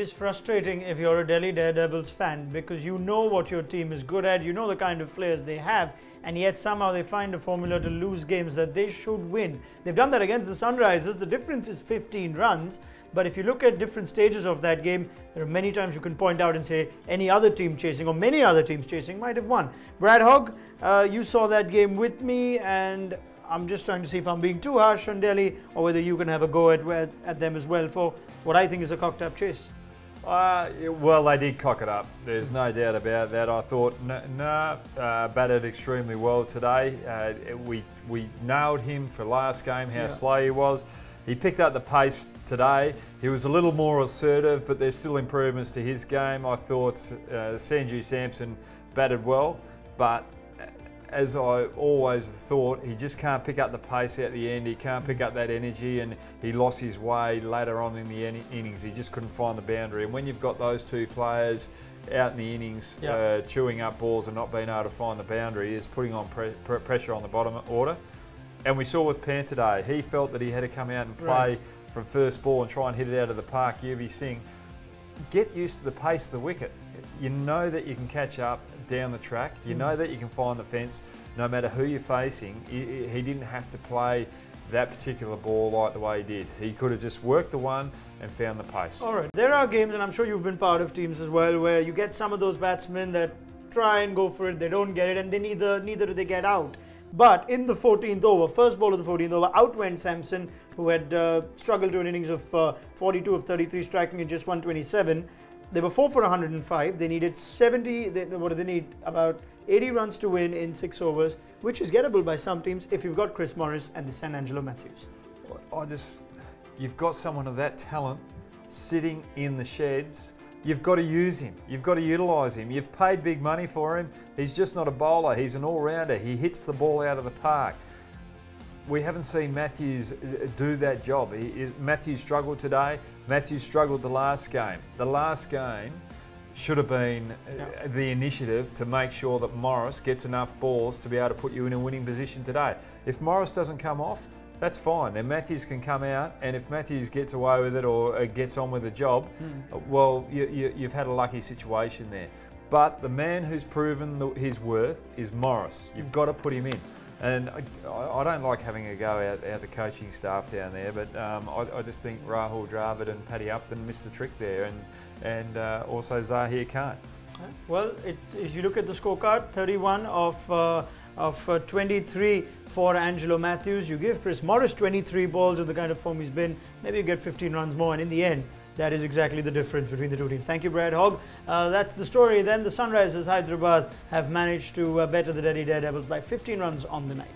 is frustrating if you're a Delhi Daredevils fan, because you know what your team is good at, you know the kind of players they have, and yet somehow they find a formula to lose games that they should win. They've done that against the Sunrisers. The difference is 15 runs. But if you look at different stages of that game, there are many times you can point out and say any other team chasing or many other teams chasing might have won. Brad Hogg, you saw that game with me, and I'm just trying to see if I'm being too harsh on Delhi or whether you can have a go at them as well for what I think is a cocked up chase. Well, they did cock it up. There's no doubt about that. I thought, batted extremely well today. We nailed him for last game, how slow he was. He picked up the pace today. He was a little more assertive, but there's still improvements to his game. I thought Sanju Samson batted well, but as I always have thought, he just can't pick up the pace at the end. He can't pick up that energy, and he lost his way later on in the innings. He just couldn't find the boundary. And when you've got those two players out in the innings, chewing up balls and not being able to find the boundary, is putting on pressure on the bottom order. And we saw with Pan today, he felt that he had to come out and play from first ball and try and hit it out of the park. Yuvi Singh, get used to the pace of the wicket. You know that you can catch up down the track. You know that you can find the fence no matter who you're facing. He didn't have to play that particular ball like the way he did. He could have just worked the one and found the pace. All right, there are games, and I'm sure you've been part of teams as well, where you get some of those batsmen that try and go for it, they don't get it, and they neither do they get out. But in the 14th over, first ball of the 14th over, out went Sampson, who had struggled to an innings of 42 of 33, striking at just 127. They were 4 for 105. They needed 70. What do they need? About 80 runs to win in 6 overs, which is gettable by some teams if you've got Chris Morris and the San Angelo Matthews. You've got someone of that talent sitting in the sheds. You've got to use him. You've got to utilise him. You've paid big money for him. He's just not a bowler. He's an all-rounder. He hits the ball out of the park. We haven't seen Matthews do that job. Matthews struggled today. Matthews struggled the last game. The last game should have been the initiative to make sure that Morris gets enough balls to be able to put you in a winning position today. If Morris doesn't come off, that's fine. Then Matthews can come out, and if Matthews gets away with it or gets on with the job, well, you've had a lucky situation there. But the man who's proven his worth is Morris. You've got to put him in. And I don't like having a go at the coaching staff down there, but I just think Rahul Dravid and Paddy Upton missed a trick there, and also Zahir Khan. Well, if you look at the scorecard, 31 of 23 for Angelo Matthews. You give Chris Morris 23 balls in the kind of form he's been, maybe you get 15 runs more, and in the end, that is exactly the difference between the two teams. Thank you, Brad Hogg. That's the story. Then the Sunrisers Hyderabad have managed to better the Delhi Daredevils by 15 runs on the night.